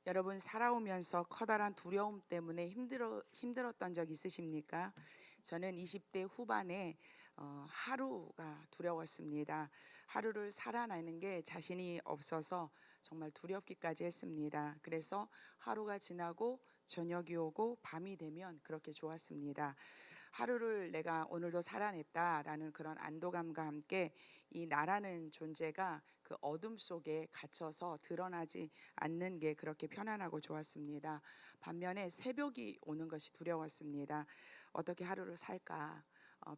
여러분 살아오면서 커다란 두려움 때문에 힘들었던 적 있으십니까? 저는 20대 후반에 하루가 두려웠습니다. 하루를 살아내는 게 자신이 없어서 정말 두렵기까지 했습니다. 그래서 하루가 지나고 저녁이 오고 밤이 되면 그렇게 좋았습니다. 하루를 내가 오늘도 살아냈다라는 그런 안도감과 함께 이 나라는 존재가 그 어둠 속에 갇혀서 드러나지 않는 게 그렇게 편안하고 좋았습니다. 반면에 새벽이 오는 것이 두려웠습니다. 어떻게 하루를 살까?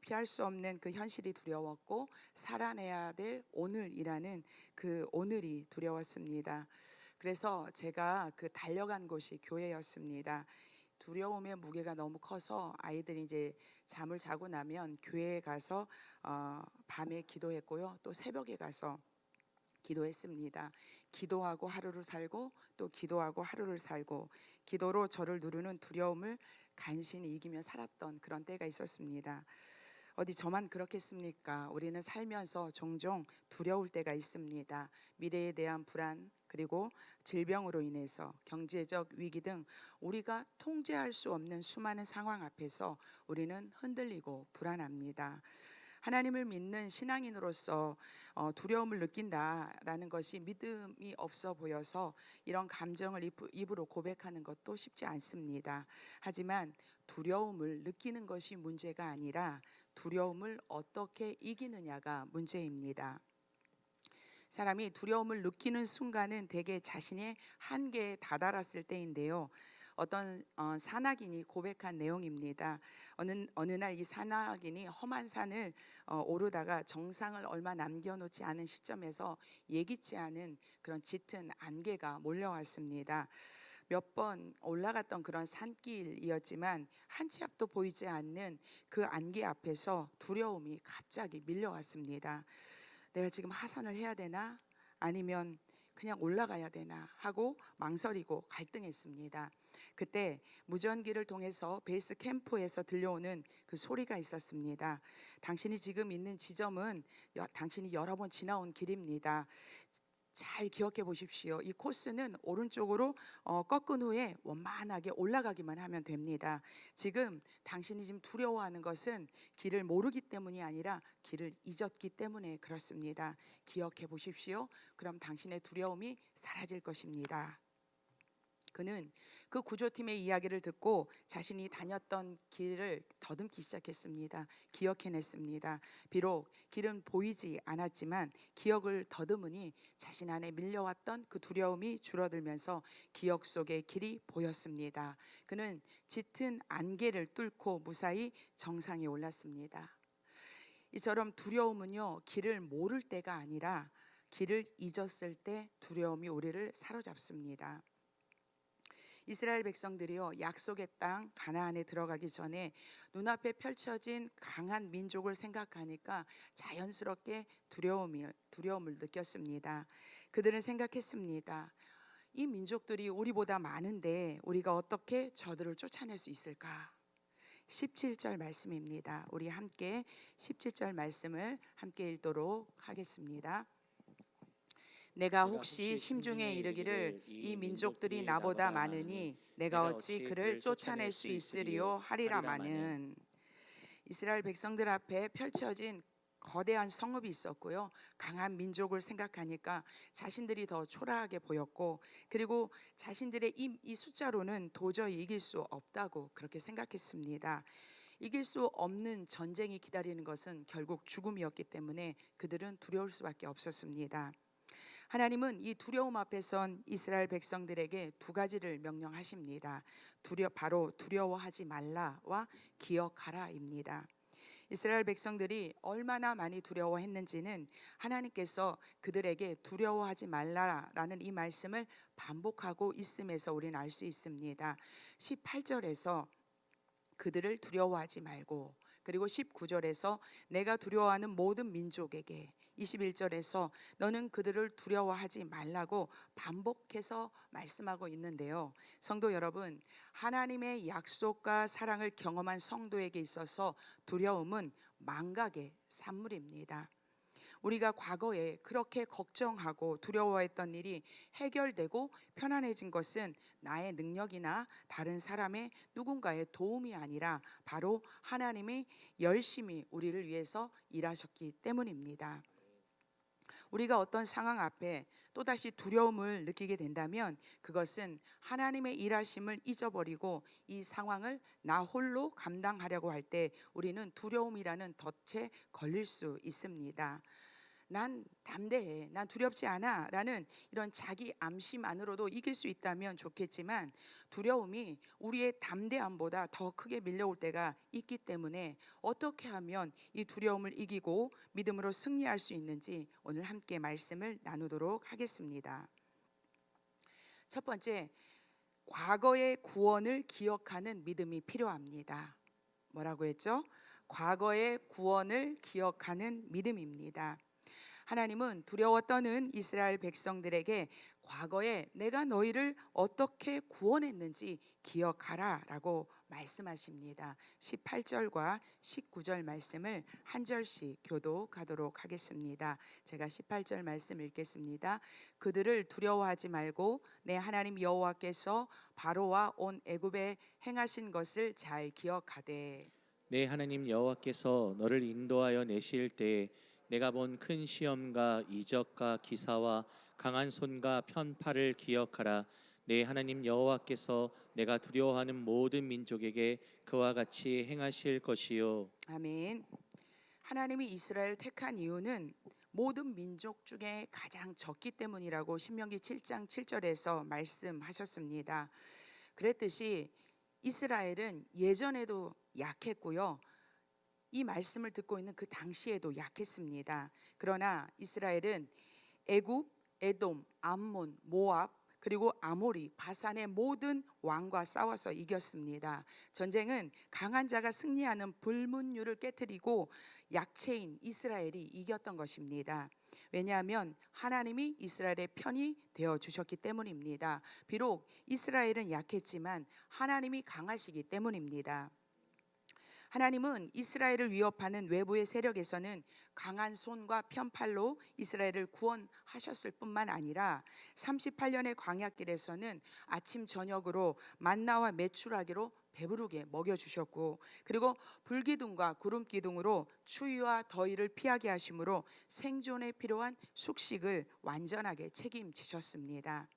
피할 수 없는 그 현실이 두려웠고 살아내야 될 오늘이라는 그 오늘이 두려웠습니다. 그래서 제가 그 달려간 곳이 교회였습니다. 두려움의 무게가 너무 커서 아이들이 이제 잠을 자고 나면 교회에 가서 밤에 기도했고요. 또 새벽에 가서 기도했습니다. 기도하고 하루를 살고 또 기도하고 하루를 살고 기도로 저를 누르는 두려움을 간신히 이기며 살았던 그런 때가 있었습니다. 어디 저만 그렇겠습니까? 우리는 살면서 종종 두려울 때가 있습니다. 미래에 대한 불안, 그리고 질병으로 인해서 경제적 위기 등 우리가 통제할 수 없는 수많은 상황 앞에서 우리는 흔들리고 불안합니다. 하나님을 믿는 신앙인으로서 두려움을 느낀다라는 것이 믿음이 없어 보여서 이런 감정을 입으로 고백하는 것도 쉽지 않습니다. 하지만 두려움을 느끼는 것이 문제가 아니라 두려움을 어떻게 이기느냐가 문제입니다. 사람이 두려움을 느끼는 순간은 대개 자신의 한계에 다다랐을 때인데요. 어떤 산악인이 고백한 내용입니다. 어느 날 이 산악인이 험한 산을 오르다가 정상을 얼마 남겨놓지 않은 시점에서 예기치 않은 그런 짙은 안개가 몰려왔습니다. 몇 번 올라갔던 그런 산길이었지만 한 치 앞도 보이지 않는 그 안개 앞에서 두려움이 갑자기 밀려왔습니다. 내가 지금 하산을 해야 되나? 아니면 그냥 올라가야 되나 하고 망설이고 갈등했습니다. 그때 무전기를 통해서 베이스 캠프에서 들려오는 그 소리가 있었습니다. 당신이 지금 있는 지점은 당신이 여러 번 지나온 길입니다. 잘 기억해 보십시오. 이 코스는 오른쪽으로 꺾은 후에 원만하게 올라가기만 하면 됩니다. 지금 당신이 지금 두려워하는 것은 길을 모르기 때문이 아니라 길을 잊었기 때문에 그렇습니다. 기억해 보십시오. 그럼 당신의 두려움이 사라질 것입니다. 그는 그 구조팀의 이야기를 듣고 자신이 다녔던 길을 더듬기 시작했습니다. 기억해냈습니다. 비록 길은 보이지 않았지만 기억을 더듬으니 자신 안에 밀려왔던 그 두려움이 줄어들면서 기억 속의 길이 보였습니다. 그는 짙은 안개를 뚫고 무사히 정상에 올랐습니다. 이처럼 두려움은요, 길을 모를 때가 아니라 길을 잊었을 때 두려움이 우리를 사로잡습니다. 이스라엘 백성들이요, 약속의 땅 가나안에 들어가기 전에 눈앞에 펼쳐진 강한 민족을 생각하니까 자연스럽게 두려움을 느꼈습니다. 그들은 생각했습니다. 이 민족들이 우리보다 많은데 우리가 어떻게 저들을 쫓아낼 수 있을까? 17절 말씀입니다. 우리 함께 17절 말씀을 함께 읽도록 하겠습니다. 내가 혹시 심중에 이르기를 이 민족들이 나보다 많으니 내가 어찌 그를 쫓아낼 수 있으리요 하리라마는. 이스라엘 백성들 앞에 펼쳐진 거대한 성읍이 있었고요, 강한 민족을 생각하니까 자신들이 더 초라하게 보였고, 그리고 자신들의 이 숫자로는 도저히 이길 수 없다고 그렇게 생각했습니다. 이길 수 없는 전쟁이 기다리는 것은 결국 죽음이었기 때문에 그들은 두려울 수밖에 없었습니다. 하나님은 이 두려움 앞에 선 이스라엘 백성들에게 두 가지를 명령하십니다. 바로 두려워하지 말라와 기억하라입니다. 이스라엘 백성들이 얼마나 많이 두려워했는지는 하나님께서 그들에게 두려워하지 말라라는 이 말씀을 반복하고 있음에서 우리는 알 수 있습니다. 18절에서 그들을 두려워하지 말고, 그리고 19절에서 내가 두려워하는 모든 민족에게, 21절에서 너는 그들을 두려워하지 말라고 반복해서 말씀하고 있는데요. 성도 여러분, 하나님의 약속과 사랑을 경험한 성도에게 있어서 두려움은 망각의 산물입니다. 우리가 과거에 그렇게 걱정하고 두려워했던 일이 해결되고 편안해진 것은 나의 능력이나 다른 사람의 누군가의 도움이 아니라 바로 하나님이 열심히 우리를 위해서 일하셨기 때문입니다. 우리가 어떤 상황 앞에 또다시 두려움을 느끼게 된다면 그것은 하나님의 일하심을 잊어버리고 이 상황을 나 홀로 감당하려고 할 때 우리는 두려움이라는 덫에 걸릴 수 있습니다. 난 담대해, 난 두렵지 않아 라는 이런 자기 암시만으로도 이길 수 있다면 좋겠지만 두려움이 우리의 담대함보다 더 크게 밀려올 때가 있기 때문에 어떻게 하면 이 두려움을 이기고 믿음으로 승리할 수 있는지 오늘 함께 말씀을 나누도록 하겠습니다. 첫 번째, 과거의 구원을 기억하는 믿음이 필요합니다. 뭐라고 했죠? 과거의 구원을 기억하는 믿음입니다. 하나님은 두려워 떠는 이스라엘 백성들에게 과거에 내가 너희를 어떻게 구원했는지 기억하라 라고 말씀하십니다. 18절과 19절 말씀을 한 절씩 교독하도록 하겠습니다. 제가 18절 말씀 읽겠습니다. 그들을 두려워하지 말고 내 하나님 여호와께서 바로와 온 애굽에 행하신 것을 잘 기억하되 내 하나님 여호와께서 너를 인도하여 내실 때에 내가 본 큰 시험과 이적과 기사와 강한 손과 편팔을 기억하라. 내 하나님 여호와께서 내가 두려워하는 모든 민족에게 그와 같이 행하실 것이요. 아멘. 하나님이 이스라엘을 택한 이유는 모든 민족 중에 가장 적기 때문이라고 신명기 7장 7절에서 말씀하셨습니다. 그랬듯이 이스라엘은 예전에도 약했고요. 이 말씀을 듣고 있는 그 당시에도 약했습니다. 그러나 이스라엘은 애굽, 에돔, 암몬, 모압 그리고 아모리, 바산의 모든 왕과 싸워서 이겼습니다. 전쟁은 강한 자가 승리하는 불문율을 깨뜨리고 약체인 이스라엘이 이겼던 것입니다. 왜냐하면 하나님이 이스라엘의 편이 되어 주셨기 때문입니다. 비록 이스라엘은 약했지만 하나님이 강하시기 때문입니다. 하나님은 이스라엘을 위협하는 외부의 세력에서는 강한 손과 편팔로 이스라엘을 구원하셨을 뿐만 아니라 38년의 광야길에서는 아침 저녁으로 만나와 메추라기로 배부르게 먹여주셨고 그리고 불기둥과 구름기둥으로 추위와 더위를 피하게 하심으로 생존에 필요한 숙식을 완전하게 책임지셨습니다.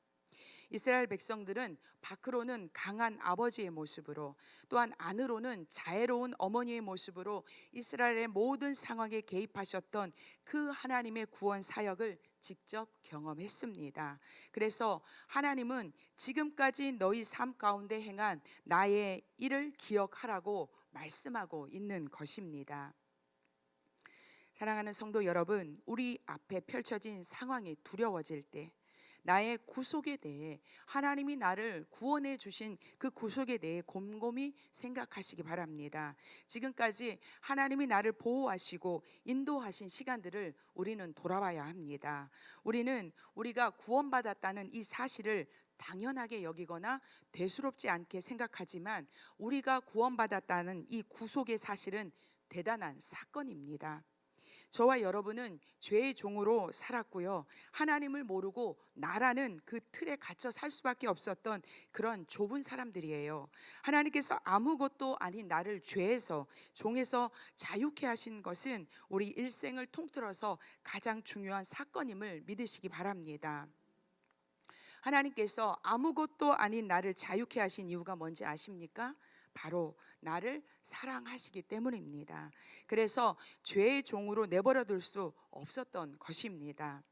이스라엘 백성들은 밖으로는 강한 아버지의 모습으로 또한 안으로는 자애로운 어머니의 모습으로 이스라엘의 모든 상황에 개입하셨던 그 하나님의 구원 사역을 직접 경험했습니다. 그래서 하나님은 지금까지 너희 삶 가운데 행한 나의 일을 기억하라고 말씀하고 있는 것입니다. 사랑하는 성도 여러분, 우리 앞에 펼쳐진 상황이 두려워질 때 나의 구속에 대해 하나님이 나를 구원해 주신 그 구속에 대해 곰곰이 생각하시기 바랍니다. 지금까지 하나님이 나를 보호하시고 인도하신 시간들을 우리는 돌아봐야 합니다. 우리는 우리가 구원받았다는 이 사실을 당연하게 여기거나 대수롭지 않게 생각하지만 우리가 구원받았다는 이 구속의 사실은 대단한 사건입니다. 저와 여러분은 죄의 종으로 살았고요. 하나님을 모르고 나라는 그 틀에 갇혀 살 수밖에 없었던 그런 좁은 사람들이에요. 하나님께서 아무것도 아닌 나를 죄에서 종에서 자유케 하신 것은 우리 일생을 통틀어서 가장 중요한 사건임을 믿으시기 바랍니다. 하나님께서 아무것도 아닌 나를 자유케 하신 이유가 뭔지 아십니까? 바로 나를 사랑하시기 때문입니다. 그래서 죄의 종으로 내버려 둘 수 없었던 것입니다.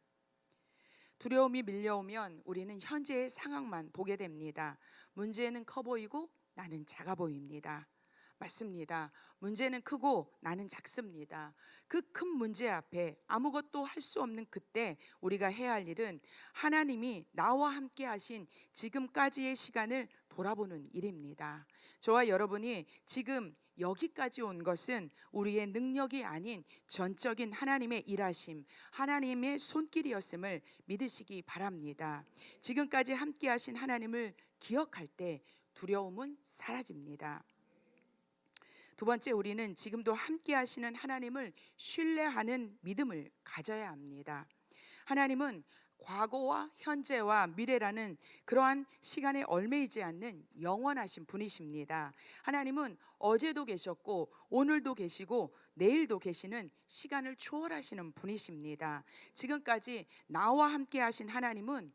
두려움이 밀려오면 우리는 현재의 상황만 보게 됩니다. 문제는 커 보이고 나는 작아 보입니다. 맞습니다. 문제는 크고 나는 작습니다. 그 큰 문제 앞에 아무것도 할 수 없는 그때 우리가 해야 할 일은 하나님이 나와 함께 하신 지금까지의 시간을 돌아보는 일입니다. 저와 여러분이 지금 여기까지 온 것은 우리의 능력이 아닌 전적인 하나님의 일하심, 하나님의 손길이었음을 믿으시기 바랍니다. 지금까지 함께 하신 하나님을 기억할 때 두려움은 사라집니다. 두 번째, 우리는 지금도 함께 하시는 하나님을 신뢰하는 믿음을 가져야 합니다. 하나님은 과거와 현재와 미래라는 그러한 시간에 얽매이지 않는 영원하신 분이십니다. 하나님은 어제도 계셨고 오늘도 계시고 내일도 계시는 시간을 초월하시는 분이십니다. 지금까지 나와 함께 하신 하나님은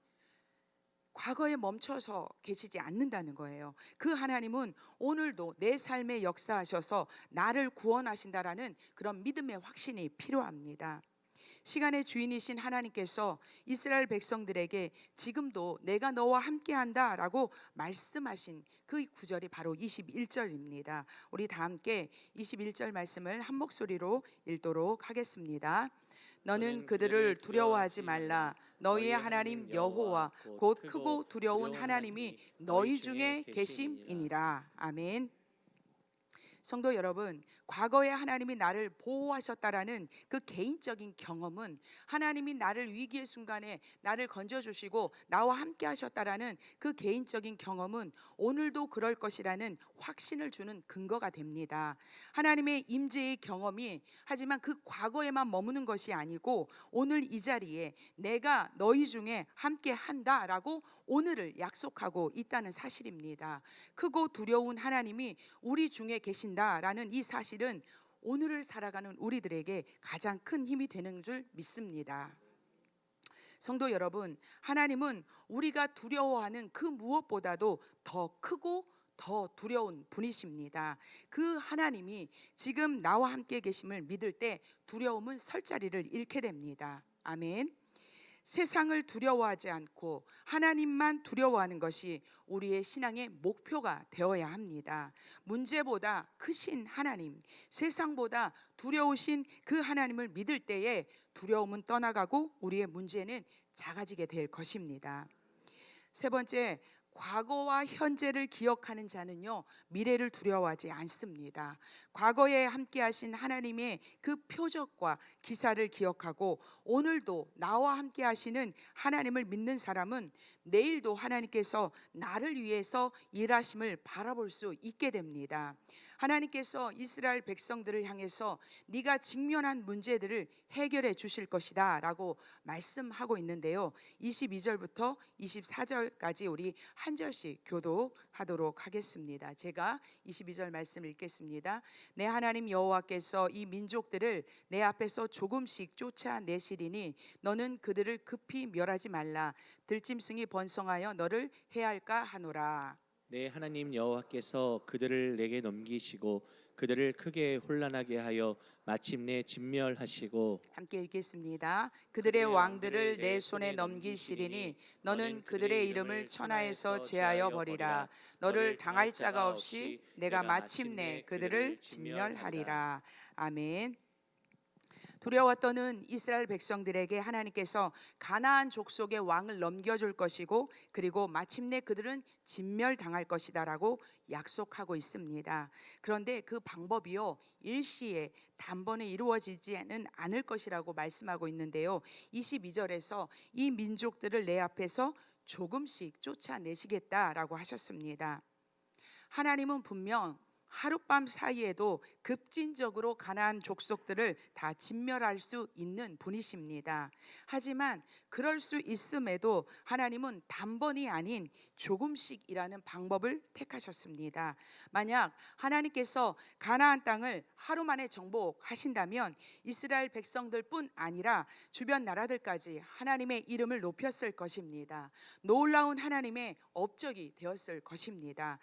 과거에 멈춰서 계시지 않는다는 거예요. 그 하나님은 오늘도 내 삶에 역사하셔서 나를 구원하신다라는 그런 믿음의 확신이 필요합니다. 시간의 주인이신 하나님께서 이스라엘 백성들에게 지금도 내가 너와 함께한다 라고 말씀하신 그 구절이 바로 21절입니다. 우리 다 함께 21절 말씀을 한 목소리로 읽도록 하겠습니다. 너는 그들을 두려워하지 말라. 너희의 하나님 여호와 곧 크고 두려운 하나님이 너희 중에 계심이니라. 아멘. 성도 여러분, 과거에 하나님이 나를 보호하셨다라는 그 개인적인 경험은, 하나님이 나를 위기의 순간에 나를 건져주시고 나와 함께 하셨다라는 그 개인적인 경험은 오늘도 그럴 것이라는 확신을 주는 근거가 됩니다. 하나님의 임재의 경험이 하지만 그 과거에만 머무는 것이 아니고 오늘 이 자리에 내가 너희 중에 함께 한다라고 오늘을 약속하고 있다는 사실입니다. 크고 두려운 하나님이 우리 중에 계신다라는 이 사실은 오늘을 살아가는 우리들에게 가장 큰 힘이 되는 줄 믿습니다. 성도 여러분, 하나님은 우리가 두려워하는 그 무엇보다도 더 크고 더 두려운 분이십니다. 그 하나님이 지금 나와 함께 계심을 믿을 때 두려움은 설 자리를 잃게 됩니다. 아멘. 세상을 두려워하지 않고 하나님만 두려워하는 것이 우리의 신앙의 목표가 되어야 합니다. 문제보다 크신 하나님, 세상보다 두려우신 그 하나님을 믿을 때에 두려움은 떠나가고 우리의 문제는 작아지게 될 것입니다. 세 번째, 과거와 현재를 기억하는 자는요, 미래를 두려워하지 않습니다. 과거에 함께 하신 하나님의 그 표적과 기사를 기억하고 오늘도 나와 함께 하시는 하나님을 믿는 사람은 내일도 하나님께서 나를 위해서 일하심을 바라볼 수 있게 됩니다. 하나님께서 이스라엘 백성들을 향해서 네가 직면한 문제들을 해결해 주실 것이다 라고 말씀하고 있는데요, 22절부터 24절까지 우리 한 절씩 교독하도록 하겠습니다. 제가 22절 말씀 읽겠습니다. 내 하나님 여호와께서 이 민족들을 내 앞에서 조금씩 쫓아내시리니 너는 그들을 급히 멸하지 말라. 들짐승이 번성하여 너를 해할까 하노라. 내 하나님 여호와께서 그들을 내게 넘기시고 그들을 크게 혼란하게 하여 마침내 진멸하시고, 함께 읽겠습니다. 그들의 왕들을 내 손에 넘기시리니 너는 그들의 이름을 천하에서 제하여 버리라. 너를 당할 자가 없이 내가 마침내 그들을 진멸하리라. 아멘. 두려워 떠는 이스라엘 백성들에게 하나님께서 가나안 족속의 왕을 넘겨줄 것이고 그리고 마침내 그들은 진멸당할 것이다라고 약속하고 있습니다. 그런데 그 방법이요, 일시에 단번에 이루어지지는 않을 것이라고 말씀하고 있는데요, 22절에서 이 민족들을 내 앞에서 조금씩 쫓아내시겠다라고 하셨습니다. 하나님은 분명 하룻밤 사이에도 급진적으로 가나안 족속들을 다 진멸할 수 있는 분이십니다. 하지만 그럴 수 있음에도 하나님은 단번이 아닌 조금씩이라는 방법을 택하셨습니다. 만약 하나님께서 가나안 땅을 하루 만에 정복하신다면 이스라엘 백성들뿐 아니라 주변 나라들까지 하나님의 이름을 높였을 것입니다. 놀라운 하나님의 업적이 되었을 것입니다.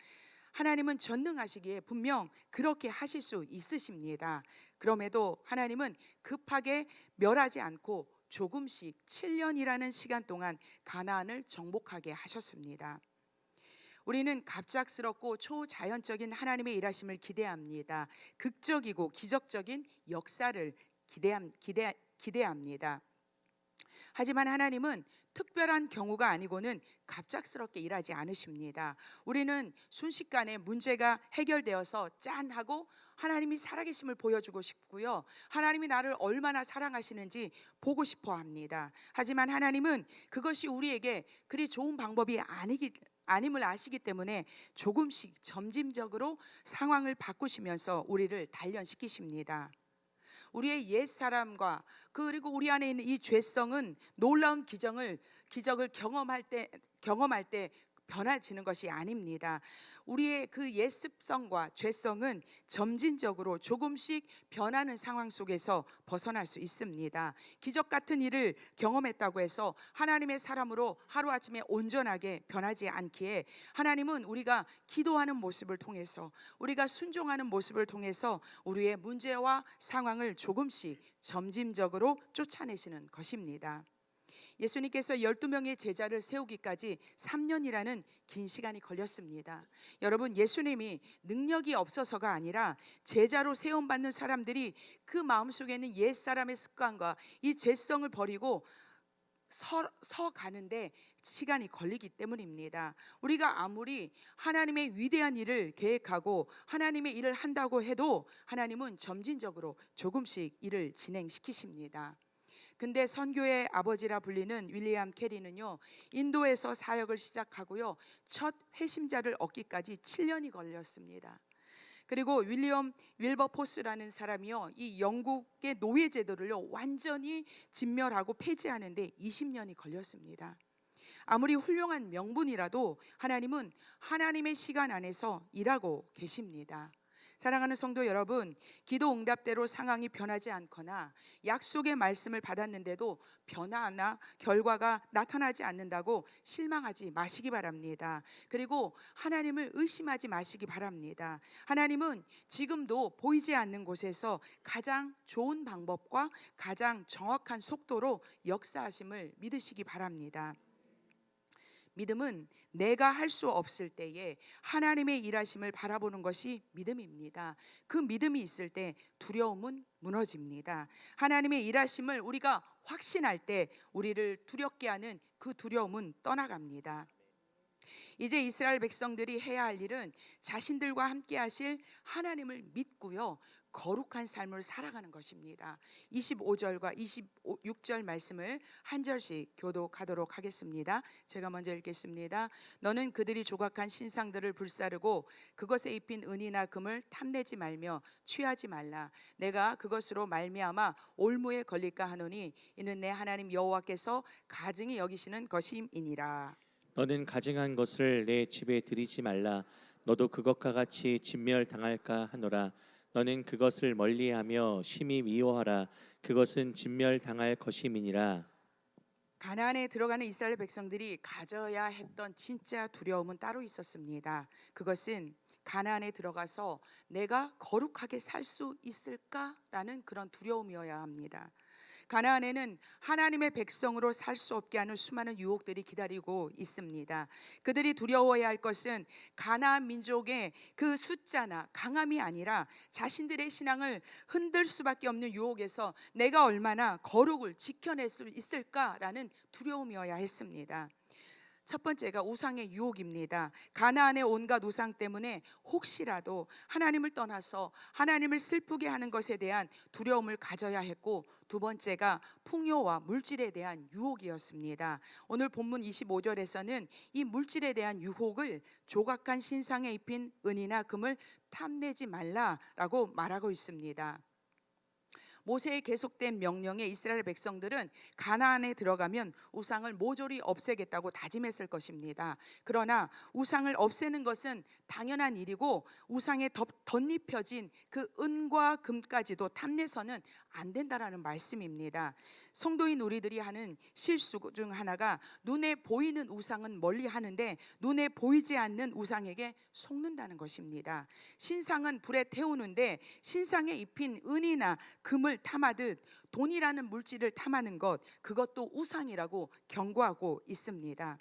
하나님은 전능하시기에 분명 그렇게 하실 수 있으십니다. 그럼에도 하나님은 급하게 멸하지 않고 조금씩 7년이라는 시간 동안 가나안을 정복하게 하셨습니다. 우리는 갑작스럽고 초자연적인 하나님의 일하심을 기대합니다. 극적이고 기적적인 역사를 기대합니다. 하지만 하나님은 특별한 경우가 아니고는 갑작스럽게 일하지 않으십니다. 우리는 순식간에 문제가 해결되어서 짠 하고 하나님이 살아계심을 보여주고 싶고요. 하나님이 나를 얼마나 사랑하시는지 보고 싶어 합니다. 하지만 하나님은 그것이 우리에게 그리 좋은 방법이 아님을 아시기 때문에 조금씩 점진적으로 상황을 바꾸시면서 우리를 단련시키십니다. 우리의 옛 사람과 그리고 우리 안에 있는 이 죄성은 놀라운 기적을 경험할 때 변화지는 것이 아닙니다. 우리의 그 옛 습성과 죄성은 점진적으로 조금씩 변하는 상황 속에서 벗어날 수 있습니다. 기적 같은 일을 경험했다고 해서 하나님의 사람으로 하루아침에 온전하게 변하지 않기에 하나님은 우리가 기도하는 모습을 통해서 우리가 순종하는 모습을 통해서 우리의 문제와 상황을 조금씩 점진적으로 쫓아내시는 것입니다. 예수님께서 12명의 제자를 세우기까지 3년이라는 긴 시간이 걸렸습니다. 여러분, 예수님이 능력이 없어서가 아니라 제자로 세움받는 사람들이 그 마음속에 있는 옛사람의 습관과 이 죄성을 버리고 서 가는데 시간이 걸리기 때문입니다. 우리가 아무리 하나님의 위대한 일을 계획하고 하나님의 일을 한다고 해도 하나님은 점진적으로 조금씩 일을 진행시키십니다. 근데 선교의 아버지라 불리는 윌리엄 캐리는요, 인도에서 사역을 시작하고요, 첫 회심자를 얻기까지 7년이 걸렸습니다. 그리고 윌리엄 윌버포스라는 사람이요, 이 영국의 노예 제도를요 완전히 진멸하고 폐지하는데 20년이 걸렸습니다. 아무리 훌륭한 명분이라도 하나님은 하나님의 시간 안에서 일하고 계십니다. 사랑하는 성도 여러분, 기도 응답대로 상황이 변하지 않거나 약속의 말씀을 받았는데도 변화나 결과가 나타나지 않는다고 실망하지 마시기 바랍니다. 그리고 하나님을 의심하지 마시기 바랍니다. 하나님은 지금도 보이지 않는 곳에서 가장 좋은 방법과 가장 정확한 속도로 역사하심을 믿으시기 바랍니다. 믿음은 내가 할 수 없을 때에 하나님의 일하심을 바라보는 것이 믿음입니다. 그 믿음이 있을 때 두려움은 무너집니다. 하나님의 일하심을 우리가 확신할 때 우리를 두렵게 하는 그 두려움은 떠나갑니다. 이제 이스라엘 백성들이 해야 할 일은 자신들과 함께 하실 하나님을 믿고요, 거룩한 삶을 살아가는 것입니다. 25절과 26절 말씀을 한 절씩 교독하도록 하겠습니다. 제가 먼저 읽겠습니다. 너는 그들이 조각한 신상들을 불사르고 그것에 입힌 은이나 금을 탐내지 말며 취하지 말라. 내가 그것으로 말미암아 올무에 걸릴까 하노니 이는 내 하나님 여호와께서 가증히 여기시는 것임이니라. 너는 가증한 것을 내 집에 들이지 말라. 너도 그것과 같이 진멸당할까 하노라. 너는 그것을 멀리하며 심히 미워하라. 그것은 진멸당할 것임이니라. 가나안에 들어가는 이스라엘 백성들이 가져야 했던 진짜 두려움은 따로 있었습니다. 그것은 가나안에 들어가서 내가 거룩하게 살 수 있을까라는 그런 두려움이어야 합니다. 가나안에는 하나님의 백성으로 살 수 없게 하는 수많은 유혹들이 기다리고 있습니다. 그들이 두려워해야 할 것은 가나안 민족의 그 숫자나 강함이 아니라 자신들의 신앙을 흔들 수밖에 없는 유혹에서 내가 얼마나 거룩을 지켜낼 수 있을까라는 두려움이어야 했습니다. 첫 번째가 우상의 유혹입니다. 가나안의 온갖 우상 때문에 혹시라도 하나님을 떠나서 하나님을 슬프게 하는 것에 대한 두려움을 가져야 했고, 두 번째가 풍요와 물질에 대한 유혹이었습니다. 오늘 본문 25절에서는 이 물질에 대한 유혹을 조각한 신상에 입힌 은이나 금을 탐내지 말라라고 말하고 있습니다. 모세의 계속된 명령에 이스라엘 백성들은 가나안에 들어가면 우상을 모조리 없애겠다고 다짐했을 것입니다. 그러나 우상을 없애는 것은 당연한 일이고 우상에 덧입혀진 그 은과 금까지도 탐내서는 안 된다라는 말씀입니다. 성도인 우리들이 하는 실수 중 하나가 눈에 보이는 우상은 멀리 하는데 눈에 보이지 않는 우상에게 속는다는 것입니다. 신상은 불에 태우는데 신상에 입힌 은이나 금을 탐하듯 돈이라는 물질을 탐하는 것, 그것도 우상이라고 경고하고 있습니다.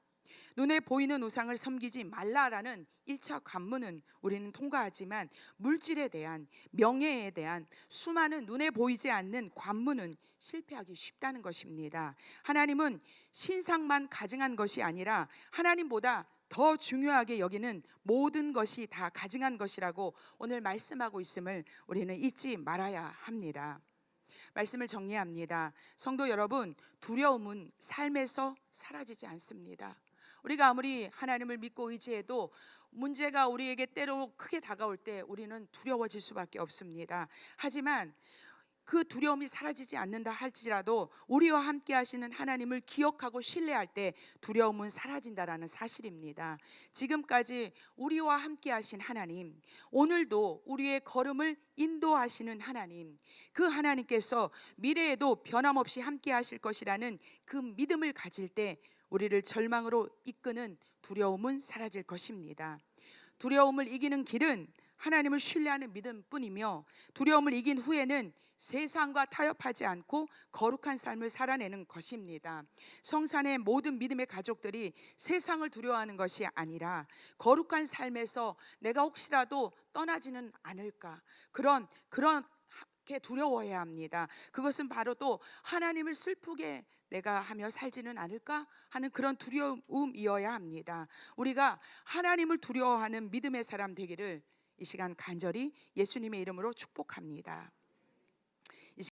눈에 보이는 우상을 섬기지 말라라는 1차 관문은 우리는 통과하지만 물질에 대한, 명예에 대한 수많은 눈에 보이지 않는 관문은 실패하기 쉽다는 것입니다. 하나님은 신상만 가증한 것이 아니라 하나님보다 더 중요하게 여기는 모든 것이 다 가증한 것이라고 오늘 말씀하고 있음을 우리는 잊지 말아야 합니다. 말씀을 정리합니다. 성도 여러분, 두려움은 삶에서 사라지지 않습니다. 우리가 아무리 하나님을 믿고 의지해도 문제가 우리에게 때로 크게 다가올 때 우리는 두려워질 수밖에 없습니다. 하지만 그 두려움이 사라지지 않는다 할지라도 우리와 함께 하시는 하나님을 기억하고 신뢰할 때 두려움은 사라진다라는 사실입니다. 지금까지 우리와 함께 하신 하나님, 오늘도 우리의 걸음을 인도하시는 하나님, 그 하나님께서 미래에도 변함없이 함께 하실 것이라는 그 믿음을 가질 때 우리를 절망으로 이끄는 두려움은 사라질 것입니다. 두려움을 이기는 길은 하나님을 신뢰하는 믿음뿐이며, 두려움을 이긴 후에는 세상과 타협하지 않고 거룩한 삶을 살아내는 것입니다. 성산의 모든 믿음의 가족들이 세상을 두려워하는 것이 아니라 거룩한 삶에서 내가 혹시라도 떠나지는 않을까, 그렇게 두려워해야 합니다. 그것은 바로 또 하나님을 슬프게 내가 하며 살지는 않을까 하는 그런 두려움이어야 합니다. 우리가 하나님을 두려워하는 믿음의 사람 되기를 이 시간 간절히 예수님의 이름으로 축복합니다.